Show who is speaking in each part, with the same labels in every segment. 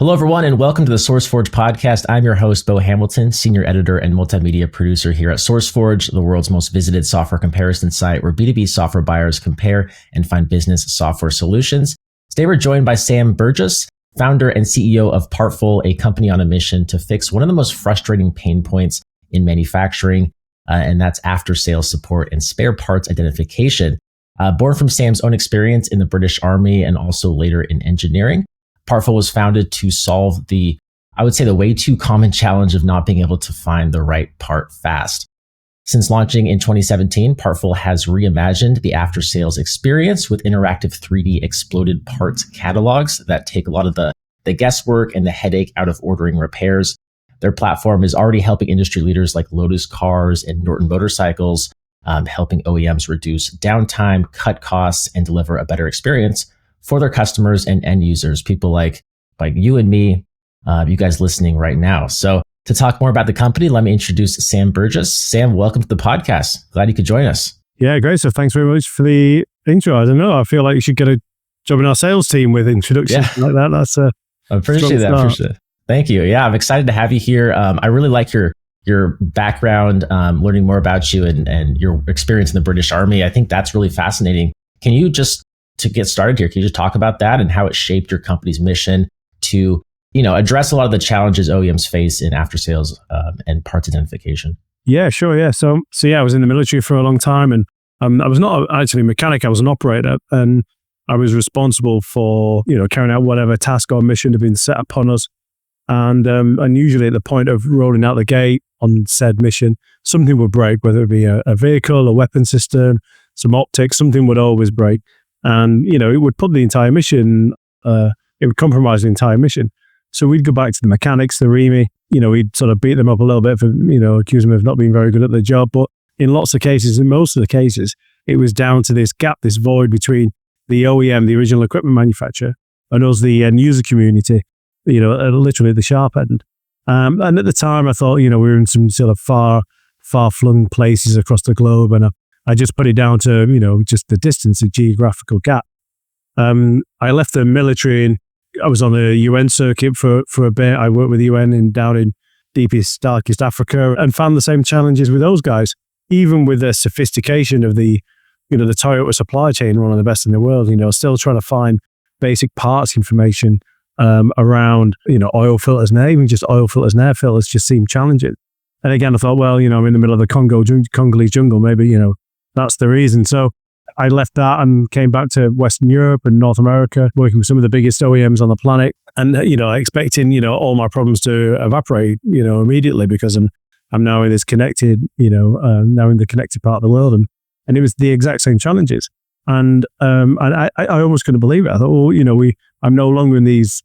Speaker 1: Hello, everyone, and welcome to the SourceForge Podcast. I'm your host, Bo Hamilton, Senior Editor and Multimedia Producer here at SourceForge, the world's most visited software comparison site where B2B software buyers compare and find business software solutions. Today, we're joined by Sam Burgess, founder and CEO of Partful, a company on a mission to fix one of the most frustrating pain points in manufacturing, and that's after-sales support and spare parts identification. Born from Sam's own experience in the British Army and also later in engineering, Partful was founded to solve the way too common challenge of not being able to find the right part fast. Since launching in 2017, Partful has reimagined the after-sales experience with interactive 3D exploded parts catalogs that take a lot of the guesswork and the headache out of ordering repairs. Their platform is already helping industry leaders like Lotus Cars and Norton Motorcycles, helping OEMs reduce downtime, cut costs, and deliver a better experience for their customers and end users, people like you and me, you guys listening right now. So to talk more about the company, let me introduce Sam Burgess. Sam, welcome to the podcast. Glad you could join us.
Speaker 2: Yeah, great. So thanks very much for the intro. I don't know. I feel like you should get a job in our sales team with introductions like that. That's
Speaker 1: I appreciate that. Appreciate it. Thank you. Yeah, I'm excited to have you here. I really like your background, learning more about you and your experience in the British Army. I think that's really fascinating. Can you just, to get started here, can you just talk about that and how it shaped your company's mission to, address a lot of the challenges OEMs face in after sales and parts identification?
Speaker 2: Yeah, sure. Yeah. So I was in the military for a long time, and I was not actually a mechanic. I was an operator, and I was responsible for, carrying out whatever task or mission had been set upon us. And usually at the point of rolling out the gate on said mission, something would break, whether it be a vehicle, a weapon system, some optics, something would always break. And, it would put the entire mission, it would compromise the entire mission. So we'd go back to the mechanics, the REME, we'd sort of beat them up a little bit for, accuse them of not being very good at their job. But in lots of cases, in most of the cases, it was down to this gap, this void between the OEM, the original equipment manufacturer, and us, the end user community, literally at the sharp end. And at the time, I thought, we were in some sort of far-flung places across the globe, and I just put it down to, just the distance, the geographical gap. I left the military and I was on the UN circuit for a bit. I worked with the UN down in deepest, darkest Africa and found the same challenges with those guys, even with the sophistication of the Toyota supply chain, one of the best in the world, still trying to find basic parts information around, oil filters and even just oil filters and air filters just seemed challenging. And again, I thought, well, I'm in the middle of the Congolese jungle, maybe, that's the reason. So I left that and came back to Western Europe and North America, working with some of the biggest OEMs on the planet. And, expecting, all my problems to evaporate, immediately, because I'm now in this connected, now in the connected part of the world. And it was the exact same challenges. And I almost couldn't believe it. I thought, well, I'm no longer in these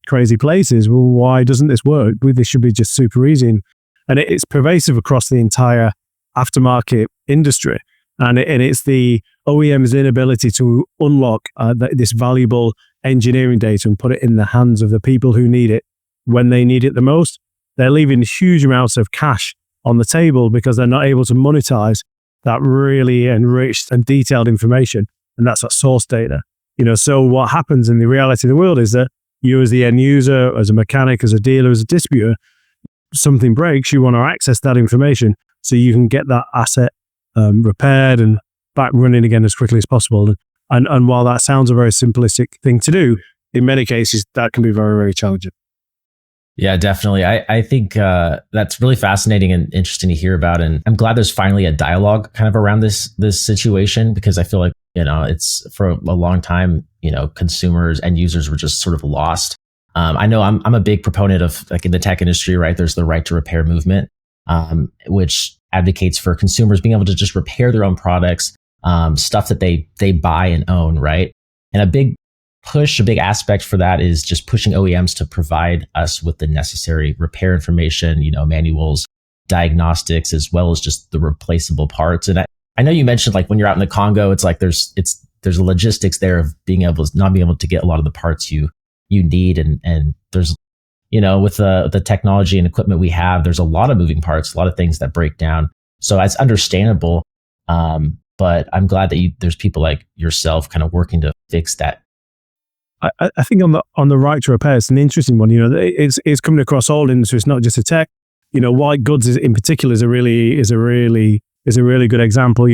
Speaker 2: crazy places. Well, why doesn't this work? This should be just super easy. And it's pervasive across the entire aftermarket industry. And it's the OEM's inability to unlock this valuable engineering data and put it in the hands of the people who need it when they need it the most. They're leaving huge amounts of cash on the table because they're not able to monetize that really enriched and detailed information. And that's that source data. So what happens in the reality of the world is that you, as the end user, as a mechanic, as a dealer, as a distributor, something breaks, you want to access that information so you can get that asset repaired and back running again as quickly as possible. And while that sounds a very simplistic thing to do, in many cases, that can be very, very challenging.
Speaker 1: Yeah, definitely. I think that's really fascinating and interesting to hear about. And I'm glad there's finally a dialogue kind of around this situation, because I feel like, it's for a long time, consumers and users were just sort of lost. I know I'm a big proponent of, like, in the tech industry, right? There's the right to repair movement, which advocates for consumers being able to just repair their own products, stuff that they buy and own, right? And a big aspect for that is just pushing OEMs to provide us with the necessary repair information, manuals, diagnostics, as well as just the replaceable parts. And I know you mentioned, like, when you're out in the Congo, it's like there's logistics there of not being able to get a lot of the parts you need, and there's, with the technology and equipment we have, there's a lot of moving parts, a lot of things that break down. So it's understandable, but I'm glad that there's people like yourself kind of working to fix that
Speaker 2: I think on the right to repair, it's an interesting one. It's coming across all industries, not just a tech. White goods in particular is a really good example.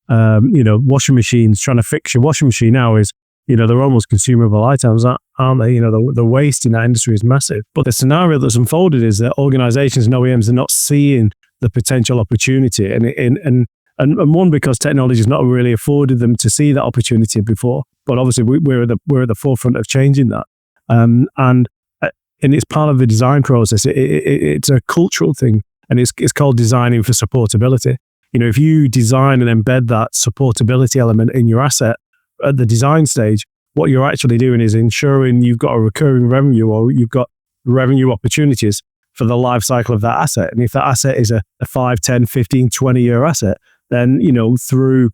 Speaker 2: Washing machines, trying to fix your washing machine now is, they're almost consumable items, aren't they? The waste in that industry is massive. But the scenario that's unfolded is that organizations and OEMs are not seeing the potential opportunity, and one, because technology has not really afforded them to see that opportunity before. But obviously, we're at the forefront of changing that, and it's part of the design process. It's a cultural thing, and it's called designing for supportability. If you design and embed that supportability element in your asset at the design stage, what you're actually doing is ensuring you've got a recurring revenue, or you've got revenue opportunities for the life cycle of that asset. And if that asset is a 5, 10, 15, 20-year asset, then, through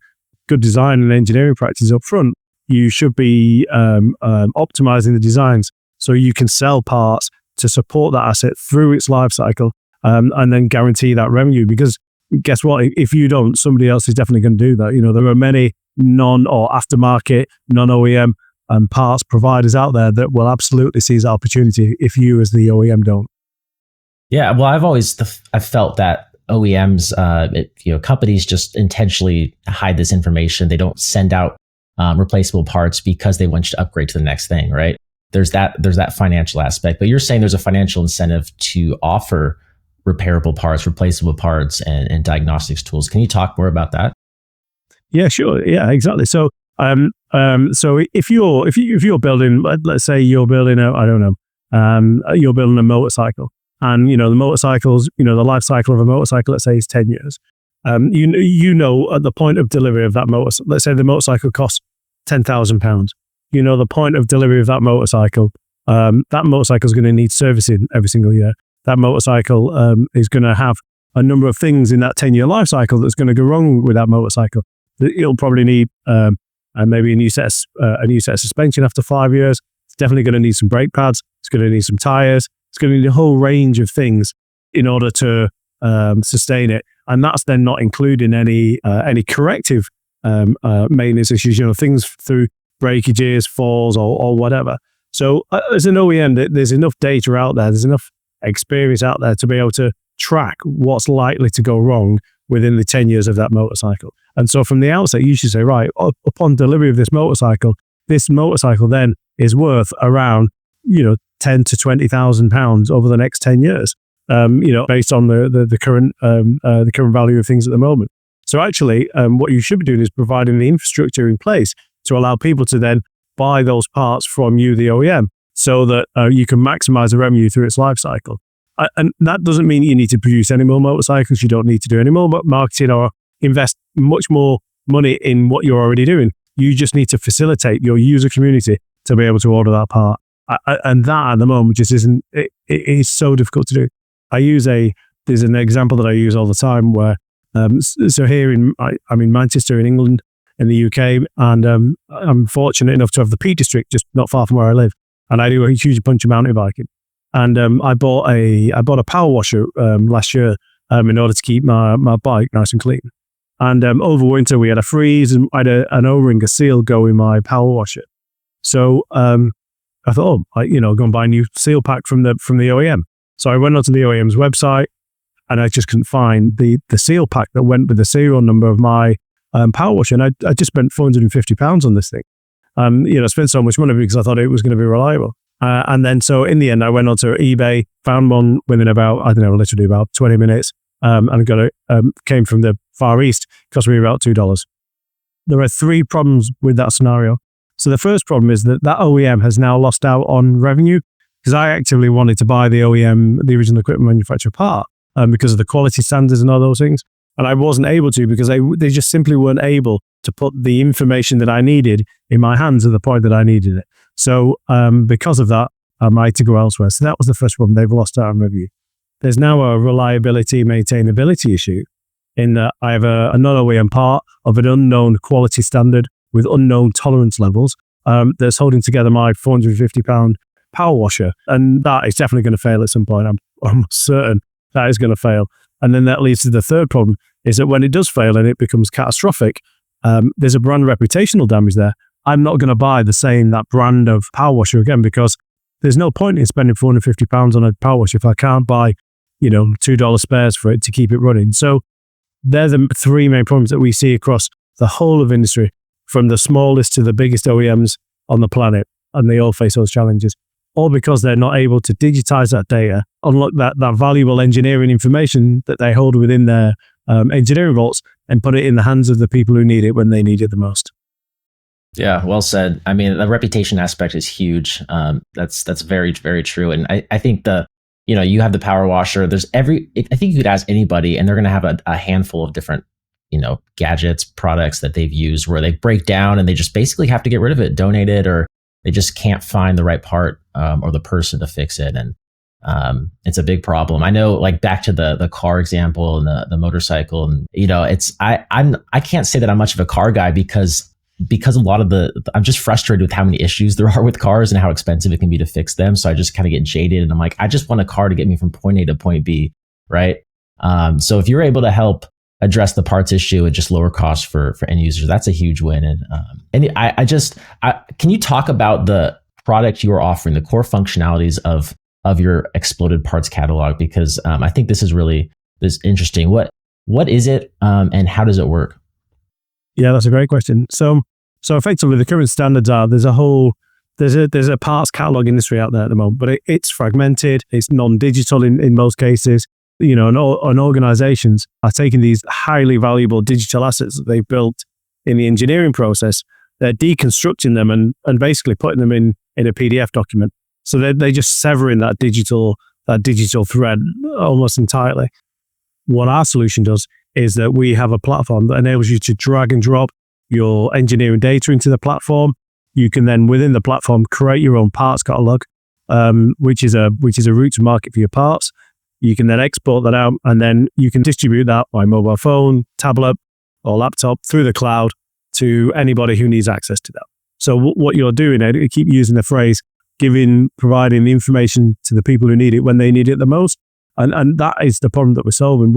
Speaker 2: good design and engineering practices up front, you should be optimizing the designs so you can sell parts to support that asset through its life cycle, and then guarantee that revenue. Because guess what? If you don't, somebody else is definitely going to do that. There are many or aftermarket, non-OEM parts providers out there that will absolutely seize that opportunity if you as the OEM don't.
Speaker 1: Yeah, well, I've felt that OEMs, companies just intentionally hide this information. They don't send out replaceable parts because they want you to upgrade to the next thing, right? There's that financial aspect, but you're saying there's a financial incentive to offer repairable parts, replaceable parts, and diagnostics tools. Can you talk more about that?
Speaker 2: Yeah, sure. Yeah, exactly. So, so if you're building, let's say you're building you're building a motorcycle, and the motorcycles, the life cycle of a motorcycle, let's say, is 10 years. At the point of delivery of that motorcycle, let's say the motorcycle costs £10,000. The point of delivery of that motorcycle is going to need servicing every single year. That motorcycle is going to have a number of things in that 10-year life cycle that's going to go wrong with that motorcycle. It'll probably need maybe a new set of suspension after 5 years. It's definitely going to need some brake pads. It's going to need some tires. It's going to need a whole range of things in order to sustain it. And that's then not including any corrective maintenance issues, things through breakages, falls, or whatever. So as an OEM, there's enough data out there, there's enough experience out there to be able to track what's likely to go wrong within the 10 years of that motorcycle. And so from the outset, you should say, right, upon delivery of this motorcycle then is worth around, 10 to 20,000 pounds over the next 10 years, based on the current value of things at the moment. So actually, what you should be doing is providing the infrastructure in place to allow people to then buy those parts from you, the OEM, so that you can maximize the revenue through its life cycle. And that doesn't mean you need to produce any more motorcycles. You don't need to do any more marketing or invest much more money in what you're already doing. You just need to facilitate your user community to be able to order that part. And that at the moment just isn't, it is so difficult to do. There's an example that I use all the time where, so here I'm in Manchester in England, in the UK, and I'm fortunate enough to have the Peak District just not far from where I live. And I do a huge bunch of mountain biking. And I bought a power washer last year in order to keep my bike nice and clean. And over winter we had a freeze, and I had an O-ring, a seal go in my power washer. So I thought, go and buy a new seal pack from the OEM. So I went onto the OEM's website, and I just couldn't find the seal pack that went with the serial number of my power washer. And I just spent £450 on this thing. I spent so much money because I thought it was going to be reliable. And then, so in the end, I went onto eBay, found one within literally about 20 minutes, and got it. Came from the Far East, cost me about $2. There are 3 problems with that scenario. So the first problem is that OEM has now lost out on revenue, because I actively wanted to buy the OEM, the original equipment manufacturer part, because of the quality standards and all those things. And I wasn't able to, because they just simply weren't able to put the information that I needed in my hands at the point that I needed it. So because of that, I had to go elsewhere. So that was the first problem. They've lost out on revenue. There's now a reliability, maintainability issue in that I have a non-OEM part of an unknown quality standard with unknown tolerance levels that's holding together my £450 power washer. And that is definitely going to fail at some point. I'm certain that is going to fail. And then that leads to the third problem, is that when it does fail and it becomes catastrophic, there's a brand reputational damage there, I'm not going to buy that brand of power washer again, because there's no point in spending £450 on a power washer if I can't buy, $2 spares for it to keep it running. So they're the three main problems that we see across the whole of industry, from the smallest to the biggest OEMs on the planet, and they all face those challenges, all because they're not able to digitize that data, unlock that valuable engineering information that they hold within their engineering vaults, and put it in the hands of the people who need it when they need it the most.
Speaker 1: Yeah, well said. I mean, the reputation aspect is huge. That's very, very true. And I think you have the power washer. I think you could ask anybody, and they're going to have a handful of different, gadgets, products that they've used where they break down and they just basically have to get rid of it, donate it, or they just can't find the right part or the person to fix it. And it's a big problem. I know, like back to the car example and the motorcycle, and I can't say that I'm much of a car guy because a lot of I'm just frustrated with how many issues there are with cars and how expensive it can be to fix them. So I just kind of get jaded, and I'm like, I just want a car to get me from point A to point B, right? So if you're able to help address the parts issue and just lower costs for end users, that's a huge win. And can you talk about the product you are offering, the core functionalities of your exploded parts catalog? Because I think this is interesting. What is it, and how does it work?
Speaker 2: Yeah, that's a great question. So effectively, the current standards are there's a parts catalog industry out there at the moment, but it's fragmented. It's non-digital in most cases. And organizations are taking these highly valuable digital assets that they've built in the engineering process. They're deconstructing them and basically putting them in a PDF document. So they're just severing that digital thread almost entirely. What our solution does is that we have a platform that enables you to drag and drop your engineering data into the platform. You can then, within the platform, create your own parts catalog, which is a route to market for your parts. You can then export that out, and then you can distribute that by mobile phone, tablet, or laptop through the cloud to anybody who needs access to that. So what you're doing, Ed, you keep using the phrase, providing the information to the people who need it when they need it the most. And that is the problem that we're solving.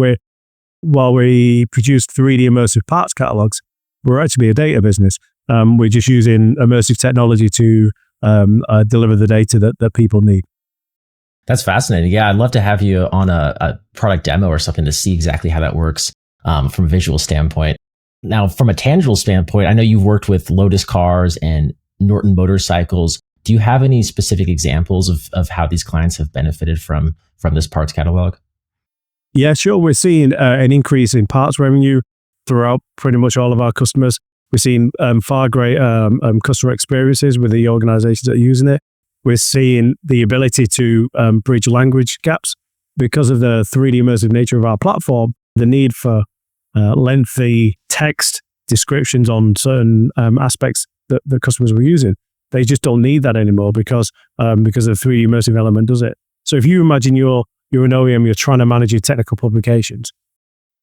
Speaker 2: While we produce 3D immersive parts catalogs, we're actually a data business. We're just using immersive technology to deliver the data that people need.
Speaker 1: That's fascinating. Yeah, I'd love to have you on a product demo or something to see exactly how that works from a visual standpoint. Now, from a tangible standpoint, I know you've worked with Lotus Cars and Norton Motorcycles. Do you have any specific examples of how these clients have benefited from this parts catalog?
Speaker 2: Yeah, sure. We're seeing an increase in parts revenue throughout pretty much all of our customers. We're seeing far greater customer experiences with the organizations that are using it. We're seeing the ability to bridge language gaps because of the 3D immersive nature of our platform. The need for lengthy text descriptions on certain aspects that the customers were using, they just don't need that anymore because the 3D immersive element does it. So if you imagine you're an OEM, you're trying to manage your technical publications,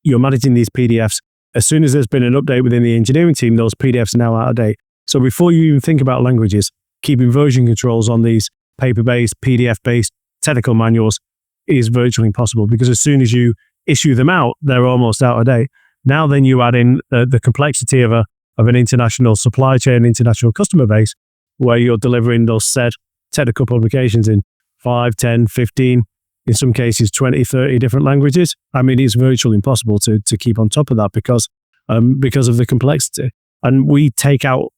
Speaker 2: you're managing these PDFs. As soon as there's been an update within the engineering team, those PDFs are now out of date. So before you even think about languages, keeping version controls on these paper-based, PDF-based technical manuals is virtually impossible, because as soon as you issue them out, they're almost out of date. Now then you add in the complexity of an international supply chain, international customer base, where you're delivering those said technical publications in 5, 10, 15, in some cases 20, 30 different languages. I mean, it's virtually impossible to keep on top of that because of the complexity. And we take out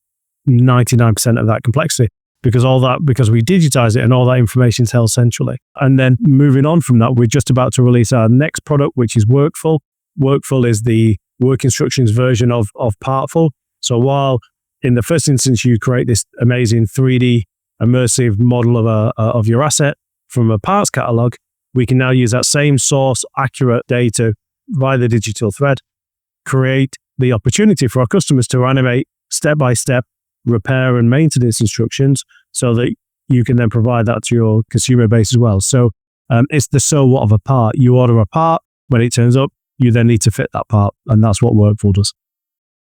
Speaker 2: 99% of that complexity because we digitize it and all that information is held centrally. And then moving on from that, we're just about to release our next product, which is Workful. Workful is the work instructions version of Partful. So while in the first instance, you create this amazing 3D immersive model of your asset from a parts catalog, we can now use that same source, accurate data via the digital thread, create the opportunity for our customers to animate step-by-step repair and maintenance instructions so that you can then provide that to your consumer base as well. So it's the so what of a part. You order a part, when it turns up, you then need to fit that part, and that's what Workful does.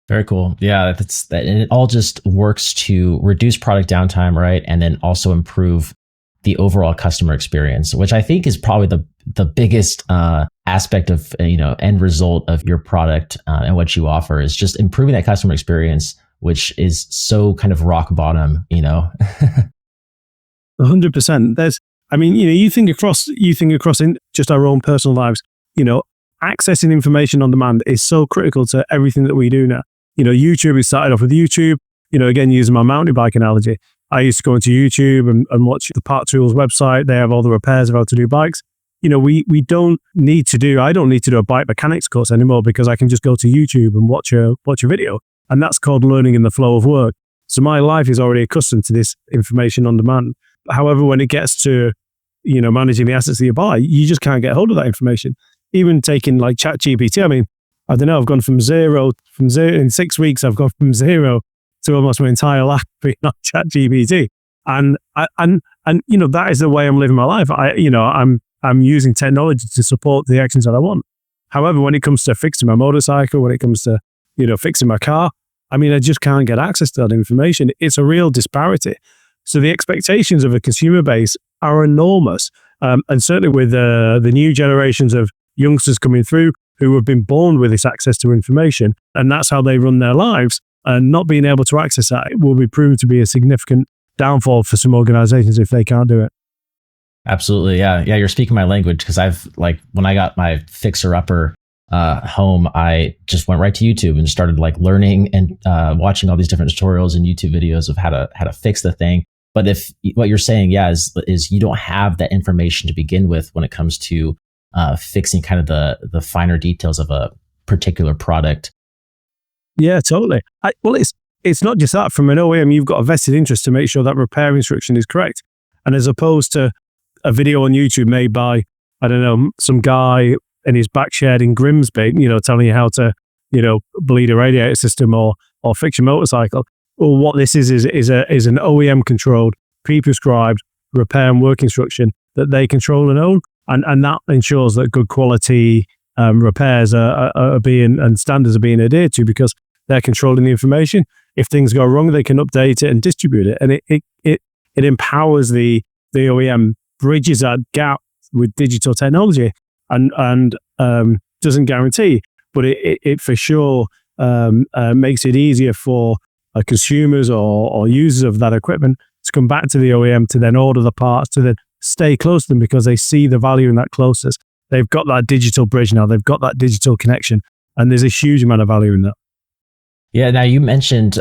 Speaker 1: Very cool. Yeah, that's that, and it all just works to reduce product downtime, right? And then also improve the overall customer experience, which I think is probably the biggest aspect of end result of your product and what you offer is just improving that customer experience which is so kind of rock bottom,
Speaker 2: 100%. You think across in just our own personal lives, accessing information on demand is so critical to everything that we do now. YouTube, is started off with YouTube, again, using my mountain bike analogy. I used to go into YouTube and watch the Partfuls website. They have all the repairs of how to do bikes. I don't need to do a bike mechanics course anymore because I can just go to YouTube and watch a video. And that's called learning in the flow of work. So my life is already accustomed to this information on demand. However, when it gets to, managing the assets that you buy, you just can't get hold of that information. Even taking like ChatGPT, I don't know, I've gone from zero in 6 weeks, I've gone from zero to almost my entire life being on ChatGPT. And that is the way I'm living my life. I'm using technology to support the actions that I want. However, when it comes to fixing my motorcycle, when it comes to, fixing my car, I just can't get access to that information. It's a real disparity. So the expectations of a consumer base are enormous. And certainly with the new generations of youngsters coming through who have been born with this access to information, and that's how they run their lives, and not being able to access that will be proven to be a significant downfall for some organizations if they can't do it.
Speaker 1: Absolutely. Yeah. You're speaking my language, because when I got my fixer upper home, I just went right to YouTube and started learning and watching all these different tutorials and YouTube videos of how to fix the thing. But if what you're saying, is you don't have that information to begin with when it comes to fixing kind of the finer details of a particular product.
Speaker 2: Yeah, totally. It's not just that. From an OEM, you've got a vested interest to make sure that repair instruction is correct. And as opposed to a video on YouTube made by, I don't know, some guy in his back shed in Grimsby, telling you how to, bleed a radiator system or fix your motorcycle. Or what this is an OEM controlled, pre-prescribed repair and work instruction that they control and own. And that ensures that good quality repairs are being, and standards are being adhered to, because they're controlling the information. If things go wrong, they can update it and distribute it. And it empowers the OEM, bridges that gap with digital technology, and doesn't guarantee, but it for sure makes it easier for consumers or users of that equipment to come back to the OEM to then order the parts, to then stay close to them because they see the value in that closeness. They've got that digital bridge now. They've got that digital connection, and there's a huge amount of value in that.
Speaker 1: Yeah. Now you mentioned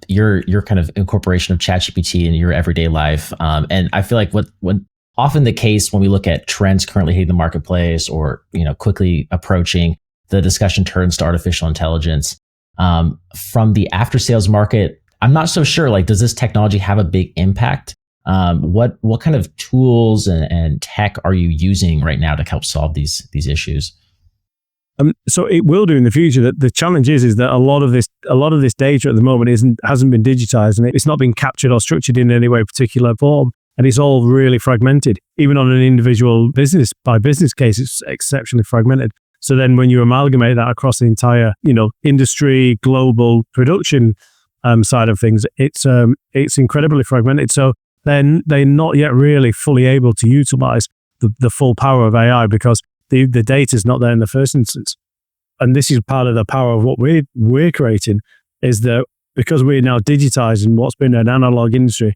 Speaker 1: your kind of incorporation of ChatGPT in your everyday life, and I feel like what often the case when we look at trends currently hitting the marketplace or quickly approaching, the discussion turns to artificial intelligence. From the after sales market, I'm not so sure. Does this technology have a big impact? What kind of tools and tech are you using right now to help solve these issues?
Speaker 2: So it will do in the future. The challenge is that a lot of this data at the moment hasn't been digitized, and it's not been captured or structured in any way particular form, and it's all really fragmented. Even on an individual business by business case, it's exceptionally fragmented. So then when you amalgamate that across the entire, industry, global production side of things, it's incredibly fragmented. So then they're not yet really fully able to utilize the full power of AI because the data is not there in the first instance. And this is part of the power of what we're creating, is that because we're now digitizing what's been an analog industry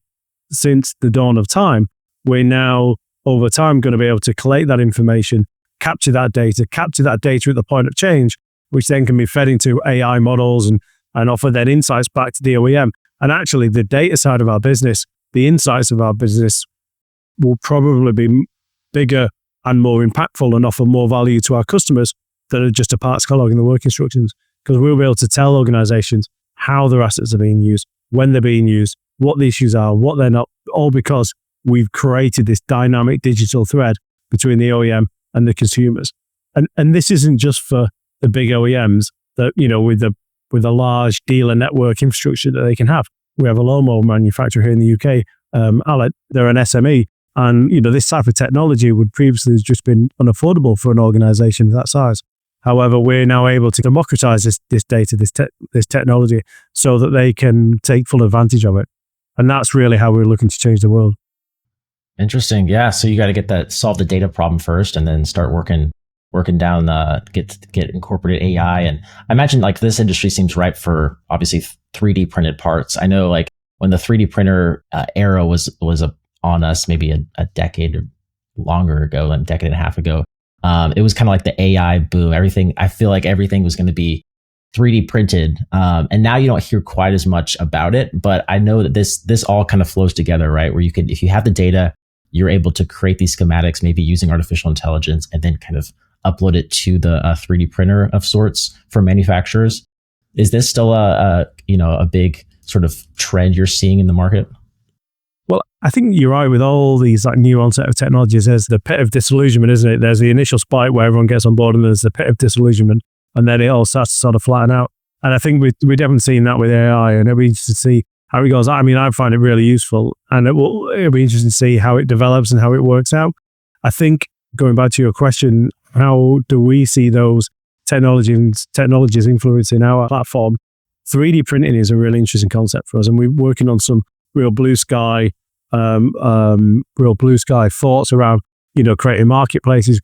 Speaker 2: since the dawn of time, we're now over time going to be able to collate that information, capture that data at the point of change, which then can be fed into AI models and offer then insights back to the OEM. And actually the data side of our business, the insights of our business will probably be bigger and more impactful and offer more value to our customers than are just a parts catalog and the work instructions, because we'll be able to tell organizations how their assets are being used, when they're being used, what the issues are, what they're not, all because we've created this dynamic digital thread between the OEM and the consumers. And this isn't just for the big OEMs that, with a large dealer network infrastructure that they can have. We have a lawnmower manufacturer here in the UK, Allet, they're an SME. And, this type of technology would previously have just been unaffordable for an organization of that size. However, we're now able to democratize this data, this technology, so that they can take full advantage of it. And that's really how we're looking to change the world.
Speaker 1: Interesting. Yeah. So you got to solve the data problem first, and then start working working down get incorporated AI. And I imagine like this industry seems ripe for obviously 3D printed parts. I know like when the 3D printer era was on us maybe a decade or longer ago, a decade and a half ago, it was kind of like the AI boom. I feel like everything was going to be 3D printed. And now you don't hear quite as much about it, but I know that this all kind of flows together, right? Where you can, if you have the data, you're able to create these schematics, maybe using artificial intelligence, and then kind of upload it to the 3D printer of sorts for manufacturers. Is this still a big sort of trend you're seeing in the market?
Speaker 2: Well, I think you're right with all these like new onset of technologies. There's the pit of disillusionment, isn't it? There's the initial spike where everyone gets on board, and there's the pit of disillusionment, and then it all starts to sort of flatten out. And I think we're definitely seeing that with AI, and it'll be interesting to see how it goes. I mean, I find it really useful, and it'll be interesting to see how it develops and how it works out. I think going back to your question, how do we see those technologies influencing our platform? 3D printing is a really interesting concept for us, and we're working on some real blue sky thoughts around, creating marketplaces,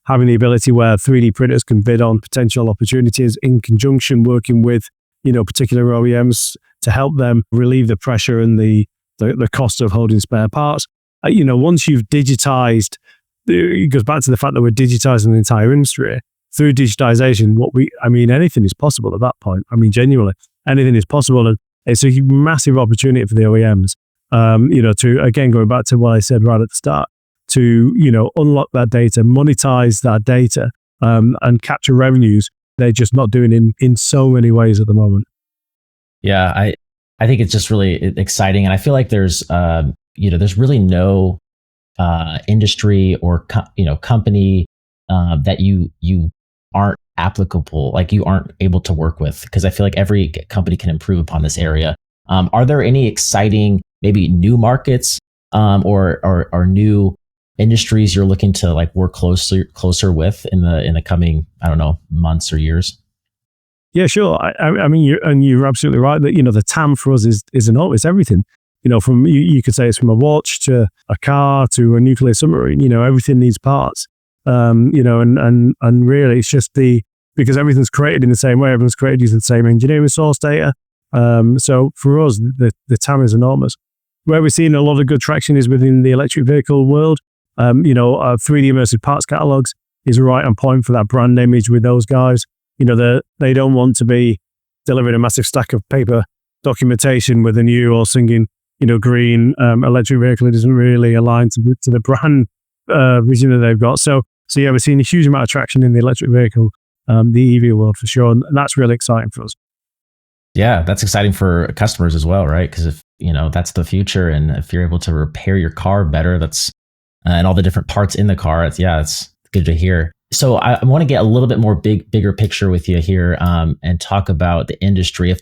Speaker 2: having the ability where 3D printers can bid on potential opportunities in conjunction, working with, particular OEMs to help them relieve the pressure and the cost of holding spare parts. Once you've digitized, it goes back to the fact that we're digitizing the entire industry. Through digitization, anything is possible at that point. I mean, genuinely, anything is possible. And it's a massive opportunity for the OEMs, to, again, going back to what I said right at the start, to, unlock that data, monetize that data, and capture revenues. They're just not doing in so many ways at the moment.
Speaker 1: Yeah, I think it's just really exciting. And I feel like there's really no industry or company that you aren't applicable, like you aren't able to work with, because I feel like every company can improve upon this area. Are there any exciting, maybe new markets or new industries you're looking to like work closer with in the coming, I don't know, months or years?
Speaker 2: Yeah, sure. I mean, you're absolutely right that the TAM for us is enormous. Everything, from you could say it's from a watch to a car to a nuclear submarine. Everything needs parts. And really it's just because everything's created in the same way, everyone's created using the same engineering source data. So for us, the TAM is enormous. Where we're seeing a lot of good traction is within the electric vehicle world. 3D immersive parts catalogs is right on point for that brand image with those guys. They don't want to be delivering a massive stack of paper documentation with a new or singing, green electric vehicle. It doesn't really align to the brand vision that they've got. So yeah, we're seeing a huge amount of traction in the electric vehicle, the EV world for sure. And that's really exciting for us.
Speaker 1: Yeah, that's exciting for customers as well, right? Because if, that's the future, and if you're able to repair your car better, and all the different parts in the car, it's good to hear. So I want to get a little bit more bigger picture with you here, and talk about the industry.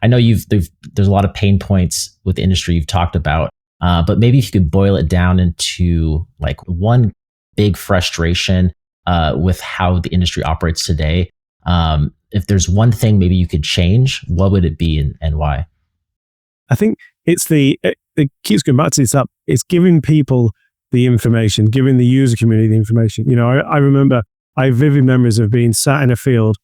Speaker 1: I know there's a lot of pain points with the industry you've talked about, but maybe if you could boil it down into like one big frustration with how the industry operates today. If there's one thing maybe you could change, what would it be and why?
Speaker 2: I think it keeps going back to this, it's giving people the information, giving the user community the information. I remember, I have vivid memories of being sat in a field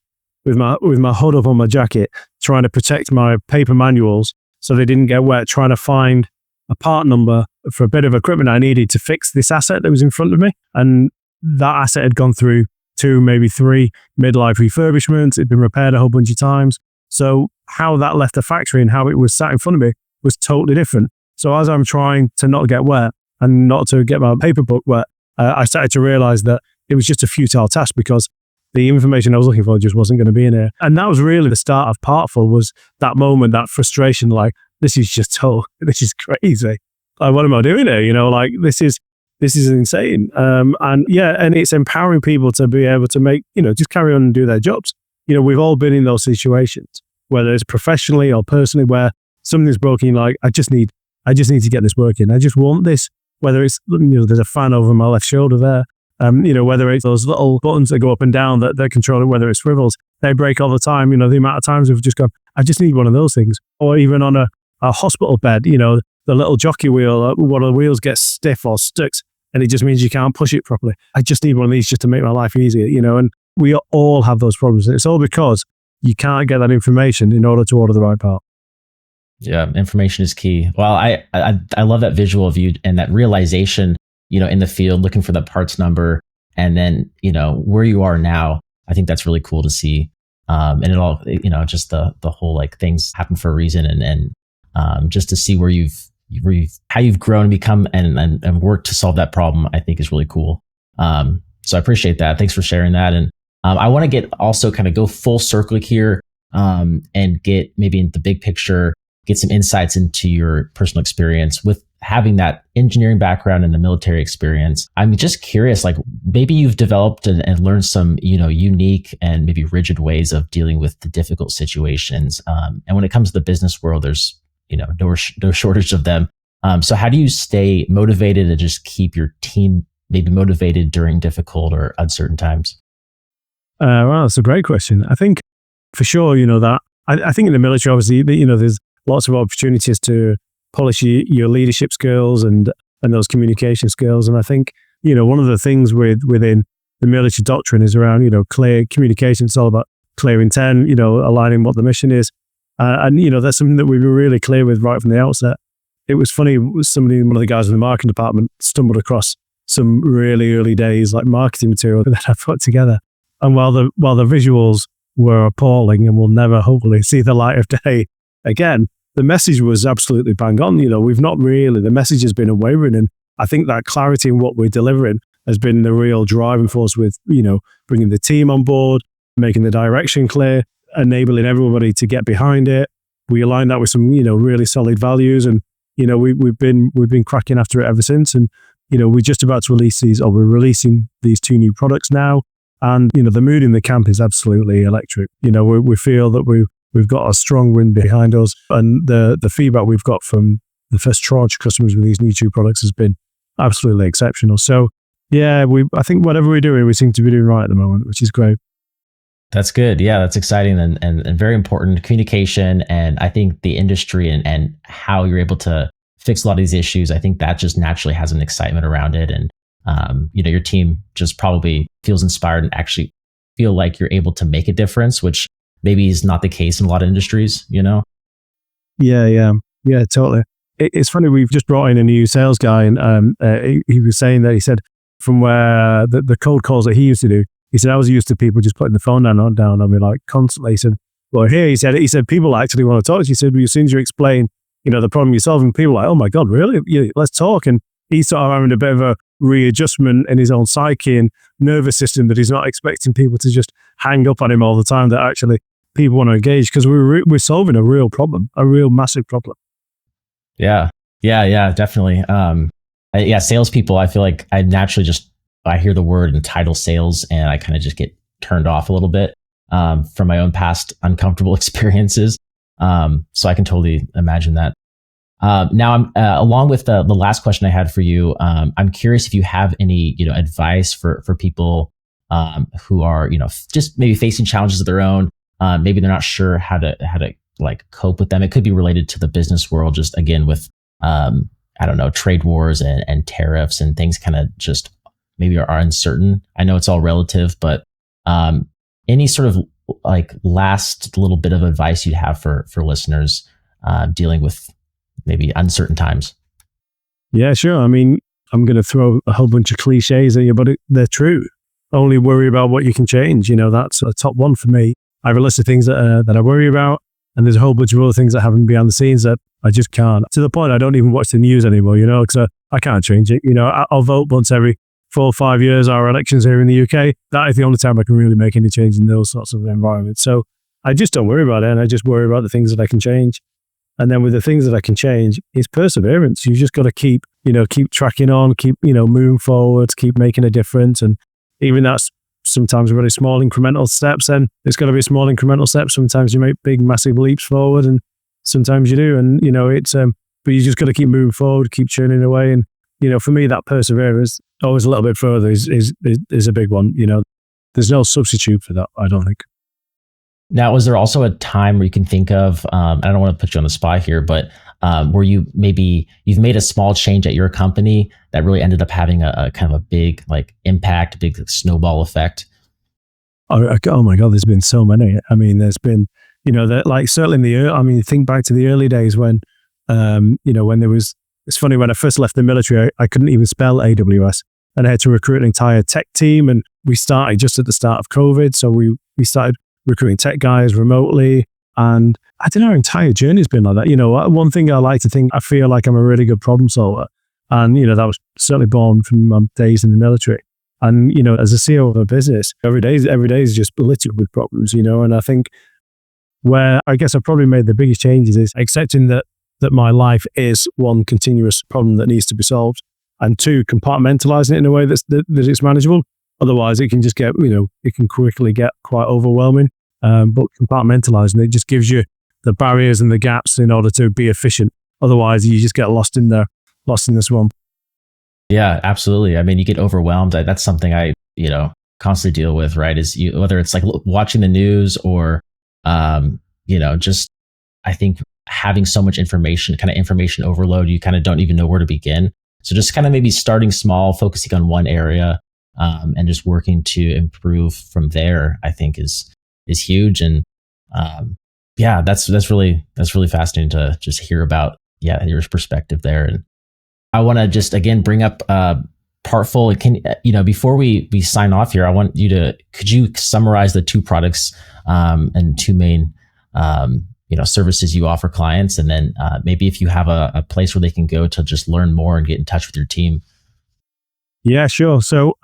Speaker 2: with my hood up on my jacket, trying to protect my paper manuals so they didn't get wet, trying to find a part number for a bit of equipment I needed to fix this asset that was in front of me. And that asset had gone through 2, maybe 3 midlife refurbishments. It'd been repaired a whole bunch of times. So how that left the factory and how it was sat in front of me was totally different. So as I'm trying to not get wet and not to get my paper book wet, I started to realize that it was just a futile task because the information I was looking for just wasn't going to be in here. And that was really the start of Partful, was that moment, that frustration, like, this is crazy. Like, what am I doing here? This is insane. And it's empowering people to be able to make, just carry on and do their jobs. We've all been in those situations, whether it's professionally or personally, where something's broken, like, I just need to get this working. I just want this, whether it's, there's a fan over my left shoulder there, whether it's those little buttons that go up and down that control it, whether it swivels, they break all the time. The amount of times we've just gone, I just need one of those things. Or even on a hospital bed, the little jockey wheel, one of the wheels gets stiff or sticks and it just means you can't push it properly. I just need one of these just to make my life easier, and we all have those problems. It's all because you can't get that information in order to order the right part.
Speaker 1: Yeah, information is key. Well, I love that visual of you and that realization, in the field, looking for the parts number, and then, where you are now. I think that's really cool to see. And it all, just the whole like things happen for a reason, and just to see how you've grown and become and work to solve that problem, I think is really cool. So I appreciate that. Thanks for sharing that. And I want to get also kind of go full circle here, and get maybe in the big picture, get some insights into your personal experience with having that engineering background and the military experience. I'm just curious, like maybe you've developed and learned some, unique and maybe rigid ways of dealing with the difficult situations. And when it comes to the business world, there's, no shortage of them. So how do you stay motivated and just keep your team maybe motivated during difficult or uncertain times?
Speaker 2: Well, that's a great question. I think for sure, that I think in the military, obviously, there's lots of opportunities to polish your leadership skills and those communication skills. And I think, one of the things within the military doctrine is around, clear communication. It's all about clear intent, aligning what the mission is. And that's something that we were really clear with right from the outset. It was funny, one of the guys in the marketing department stumbled across some really early days, like marketing material that I put together. And while the visuals were appalling and will never hopefully see the light of day again, the message was absolutely bang on. The message has been unwavering. And I think that clarity in what we're delivering has been the real driving force with, bringing the team on board, making the direction clear, enabling everybody to get behind it. We aligned that with some, really solid values. And, we've been cracking after it ever since. And, we're just about to we're releasing these 2 new products now. And, the mood in the camp is absolutely electric. We feel that we've got a strong wind behind us, and the feedback we've got from the first tranche of customers with these new 2 products has been absolutely exceptional. So yeah, I think whatever we're doing, we seem to be doing right at the moment, which is great.
Speaker 1: That's good. Yeah, that's exciting and very important communication. And I think the industry and how you're able to fix a lot of these issues, I think that just naturally has an excitement around it. And, your team just probably feels inspired and actually feel like you're able to make a difference, which maybe is not the case in a lot of industries, Yeah,
Speaker 2: totally. It's funny, we've just brought in a new sales guy, and he was saying that, he said, from where the cold calls that he used to do, he said, I was used to people just putting the phone down on me like constantly. He said, well, here, he said, people actually want to talk to you. He said, well, as soon as you explain, the problem you're solving, people are like, oh my God, really? Yeah, let's talk. And he's sort of having a bit of a readjustment in his own psyche and nervous system, that he's not expecting people to just hang up on him all the time, that actually people want to engage, because we're solving a real problem, a real massive problem.
Speaker 1: Yeah, definitely. Salespeople, I feel like I hear the word and title sales, and I kind of just get turned off a little bit from my own past uncomfortable experiences. So I can totally imagine that. Now, I'm along with the last question I had for you. I'm curious if you have any advice for people who are just maybe facing challenges of their own. Maybe they're not sure how to like cope with them. It could be related to the business world, just again with trade wars and tariffs and things kind of just maybe are uncertain. I know it's all relative, but any sort of like last little bit of advice you'd have for listeners dealing with maybe uncertain times?
Speaker 2: Yeah, sure. I mean, I'm going to throw a whole bunch of cliches at you, but they're true. Only worry about what you can change. That's a top one for me. I have a list of things that I worry about, and there's a whole bunch of other things that happen behind the scenes that I just can't. To the point I don't even watch the news anymore, because I can't change it. I'll vote once every 4 or 5 years, our elections here in the UK. That is the only time I can really make any change in those sorts of environments. So I just don't worry about it, and I just worry about the things that I can change. And then with the things that I can change, it's perseverance. You just got to keep tracking on, keep, moving forward, keep making a difference. And even that's sometimes really small incremental steps, and it's got to be small incremental steps. Sometimes you make big, massive leaps forward, and sometimes you do. And, but you just got to keep moving forward, keep churning away. And, for me, that perseverance always a little bit further is a big one. There's no substitute for that, I don't think.
Speaker 1: Now, was there also a time where you can think of, I don't want to put you on the spot here, but where you've made a small change at your company that really ended up having a kind of a big like impact, big snowball effect?
Speaker 2: Oh my God, there's been so many. I mean, there's been, like certainly think back to the early days when, when there was, it's funny, when I first left the military, I couldn't even spell AWS and I had to recruit an entire tech team. And we started just at the start of COVID. So we started recruiting tech guys remotely. And I think our entire journey has been like that. One thing I like to think, I feel like I'm a really good problem solver. And, that was certainly born from my days in the military. And, as a CEO of a business, every day is just littered with problems, and I think where I guess I probably made the biggest changes is accepting that my life is one continuous problem that needs to be solved, and two, compartmentalizing it in a way that it's manageable. Otherwise, it can just get, it can quickly get quite overwhelming. But compartmentalizing it just gives you the barriers and the gaps in order to be efficient. Otherwise, you just get lost in the swamp.
Speaker 1: Yeah, absolutely. I mean, you get overwhelmed. That's something I, constantly deal with, right? Is whether it's like watching the news or, just, I think having so much information, kind of information overload, you kind of don't even know where to begin. So just kind of maybe starting small, focusing on one area, and just working to improve from there, I think is huge. And, that's really fascinating to just hear about, your perspective there. And I want to just again bring up Partful. Before we sign off here, I want could you summarize the two products and two main services you offer clients, and then maybe if you have a place where they can go to just learn more and get in touch with your team.
Speaker 2: Yeah, sure. So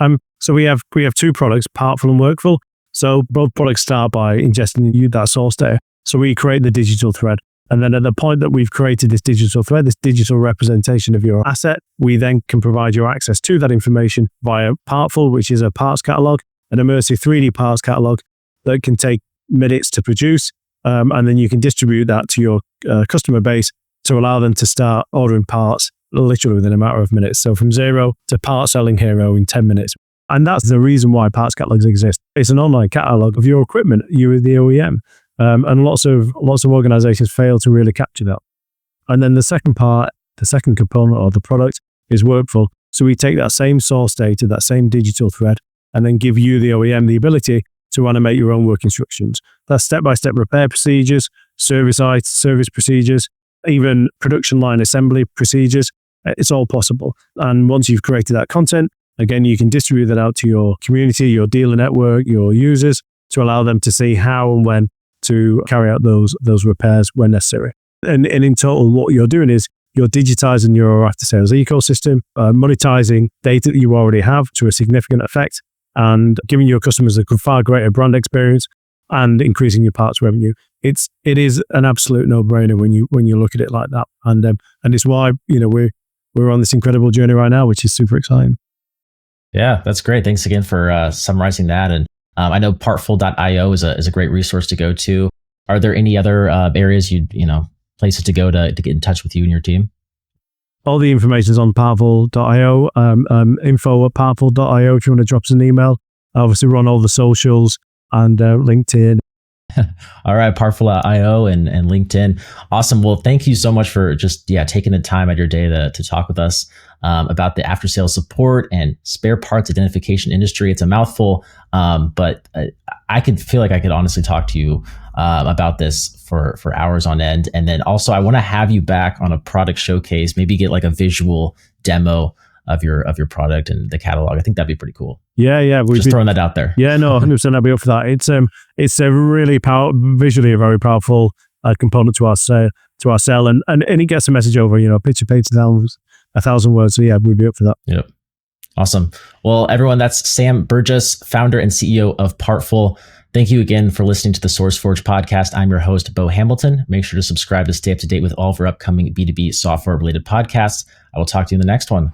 Speaker 2: we have two products, Partful and Workful. So both products start by ingesting that source data. So we create the digital thread. And then at the point that we've created this digital thread, this digital representation of your asset, we then can provide you access to that information via Partful, which is a parts catalog, an immersive 3D parts catalog that can take minutes to produce. And then you can distribute that to your customer base to allow them to start ordering parts literally within a matter of minutes. So from zero to part selling hero in 10 minutes. And that's the reason why parts catalogs exist. It's an online catalog of your equipment, you the OEM. And lots of organizations fail to really capture that. And then the second component of the product is Workful. So we take that same source data, that same digital thread, and then give you, the OEM, the ability to animate your own work instructions. That's step-by-step repair procedures, service procedures, even production line assembly procedures. It's all possible. And once you've created that content, again, you can distribute that out to your community, your dealer network, your users, to allow them to see how and when to carry out those repairs when necessary. And in total, what you're doing is you're digitizing your after-sales ecosystem, monetizing data that you already have to a significant effect, and giving your customers a far greater brand experience and increasing your parts revenue. It is an absolute no-brainer when you look at it like that. And it's why we're on this incredible journey right now, which is super exciting.
Speaker 1: Yeah, that's great. Thanks again for summarizing that. And I know Partful.io is a great resource to go to. Are there any other areas places to go to get in touch with you and your team?
Speaker 2: All the information is on Partful.io, info@Partful.io if you want to drop us an email. Obviously, we're on all the socials and LinkedIn.
Speaker 1: All right, Partful.io and LinkedIn. Awesome. Well, thank you so much for just taking the time out of your day to talk with us about the after sales support and spare parts identification industry. It's a mouthful, but I feel like I could honestly talk to you about this for hours on end. And then also, I want to have you back on a product showcase. Maybe get like a visual demo of your product and the catalog. I think that'd be pretty cool.
Speaker 2: Yeah.
Speaker 1: Just throwing that out there.
Speaker 2: Yeah, no, 100%. I'd be up for that. It's a really visually a very powerful component to our sell, and it gets a message over. Picture paints 1,000 words. So yeah, we'd be up for that.
Speaker 1: Yep. Awesome. Well, everyone, that's Sam Burgess, founder and CEO of Partful. Thank you again for listening to the SourceForge podcast. I'm your host, Bo Hamilton. Make sure to subscribe to stay up to date with all of our upcoming B2B software related podcasts. I will talk to you in the next one.